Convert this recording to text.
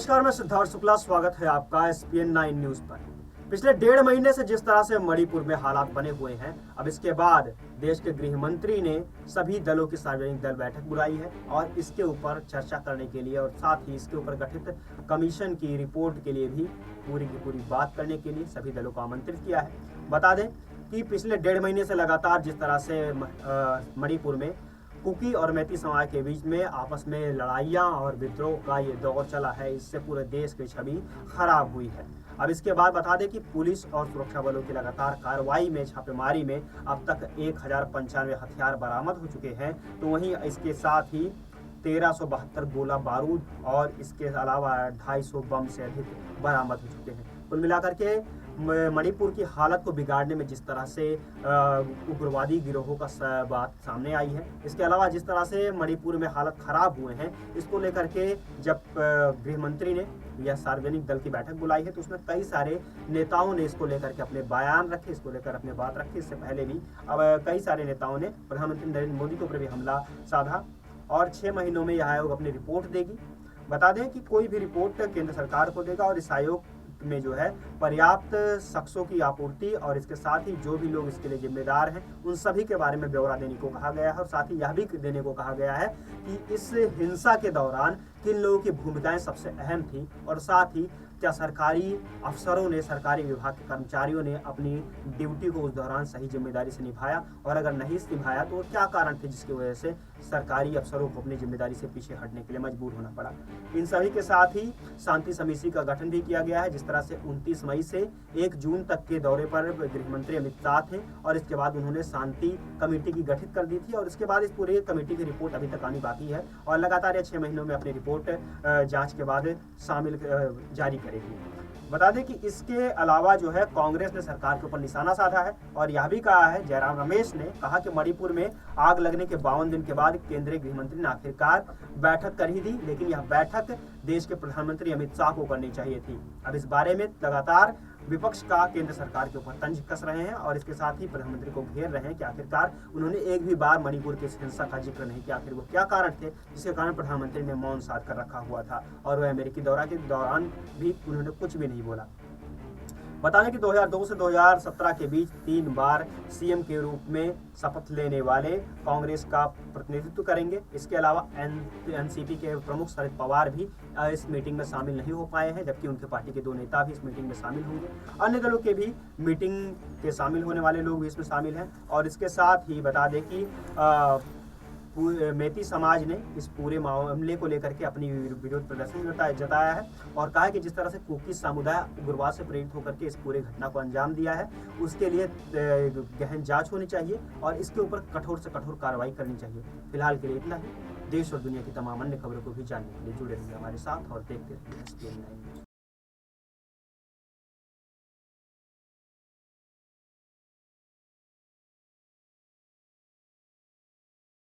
नमस्कार, मैं सिद्धार्थ शुक्ला। स्वागत है आपका SPN9 न्यूज पर। पिछले 1.5 महीने से जिस तरह से मणिपुर में हालात बने हुए हैं, अब इसके बाद देश के गृह मंत्री ने सभी दलों की सार्वजनिक दल बैठक बुलाई है और इसके ऊपर चर्चा करने के लिए और साथ ही इसके ऊपर गठित कमीशन की रिपोर्ट के लिए भी पूरी की पूरी बात करने के लिए सभी दलों को आमंत्रित किया है। बता दें कि पिछले 1.5 महीने से लगातार जिस तरह से मणिपुर में कुकी और मैती समाज के बीच में आपस में लड़ाइयाँ और विद्रोह का ये दौर चला है, इससे पूरे देश की छवि खराब हुई है। अब इसके बाद बता दें कि पुलिस और सुरक्षा बलों की लगातार कार्रवाई में, छापेमारी में अब तक 1095 हथियार बरामद हो चुके हैं। तो वहीं इसके साथ ही 1372 गोला बारूद और इसके अलावा 250 बम से अधिक बरामद हो चुके हैं। कुल मिलाकर के मणिपुर की हालत को बिगाड़ने में जिस तरह से उग्रवादी गिरोहों का बात सामने आई है, इसके अलावा जिस तरह से मणिपुर में हालत खराब हुए हैं, इसको लेकर के जब गृह मंत्री ने यह सार्वजनिक दल की बैठक बुलाई है तो उसमें कई सारे नेताओं ने इसको लेकर के अपने बयान रखे, इसको लेकर अपने बात रखी। इससे पहले भी अब कई सारे नेताओं ने प्रधानमंत्री नरेंद्र मोदी के ऊपर भी हमला साधा और 6 महीनों में यह आयोग अपनी रिपोर्ट देगी। बता दें कि कोई भी रिपोर्ट केंद्र सरकार को देगा और इस आयोग में जो है पर्याप्त शख्सों की आपूर्ति और इसके साथ ही जो भी लोग इसके लिए जिम्मेदार हैं उन सभी के बारे में ब्यौरा देने को कहा गया है। और साथ ही यह भी देने को कहा गया है कि इस हिंसा के दौरान किन लोगों की भूमिकाएं सबसे अहम थी और साथ ही क्या सरकारी अफसरों ने, सरकारी विभाग के कर्मचारियों ने अपनी ड्यूटी को उस दौरान सही जिम्मेदारी से निभाया, और अगर नहीं निभाया तो क्या कारण थे जिसकी वजह से सरकारी अफसरों को अपनी जिम्मेदारी से पीछे हटने के लिए मजबूर होना पड़ा। इन सभी के साथ ही शांति समिति का गठन भी किया गया है। जिस तरह से 29 मई से 1 जून तक के दौरे पर गृह मंत्री अमित शाह थे और इसके बाद उन्होंने शांति कमेटी की गठित कर दी थी और इसके बाद इस पूरी कमेटी की रिपोर्ट अभी तक आनी बाकी है और लगातार ये 6 महीनों में अपनी रिपोर्ट जांच के बाद जारी करेगी। बता दें कि इसके अलावा जो है कांग्रेस ने सरकार के ऊपर निशाना साधा है और यह भी कहा है, जयराम रमेश ने कहा कि मणिपुर में आग लगने के 52 दिन के बाद केंद्रीय गृह मंत्री ने आखिरकार बैठक कर ही दी, लेकिन यह बैठक देश के प्रधानमंत्री अमित शाह को करनी चाहिए थी। अब इस बारे में लगातार विपक्ष का केंद्र सरकार के ऊपर तंज कस रहे हैं और इसके साथ ही प्रधानमंत्री को घेर रहे हैं कि आखिरकार उन्होंने एक भी बार मणिपुर के हिंसा का जिक्र नहीं किया। आखिर वो क्या कारण थे जिसके कारण प्रधानमंत्री ने मौन साध कर रखा हुआ था और वह अमेरिकी दौरा के दौरान भी उन्होंने कुछ भी नहीं बोला। बता दें कि 2002 से 2017 के बीच 3 बार सीएम के रूप में शपथ लेने वाले कांग्रेस का प्रतिनिधित्व करेंगे। इसके अलावा एनसीपी के प्रमुख शरद पवार भी इस मीटिंग में शामिल नहीं हो पाए हैं, जबकि उनके पार्टी के 2 नेता भी इस मीटिंग में शामिल होंगे। अन्य दलों के भी मीटिंग के शामिल होने वाले लोग भी इसमें शामिल हैं। और इसके साथ ही बता दें कि मैती समाज ने इस पूरे मामले को लेकर के अपनी विरोध प्रदर्शन जताया है और कहा है कि जिस तरह से कुकी समुदाय उग्रवाद से प्रेरित होकर के इस पूरे घटना को अंजाम दिया है, उसके लिए गहन जांच होनी चाहिए और इसके ऊपर कठोर से कठोर कार्रवाई करनी चाहिए। फिलहाल के लिए इतना ही। देश और दुनिया की तमाम अन्य खबरों को भी जानने के लिए जुड़े रहिए हमारे साथ और देखते रहिए SPN9।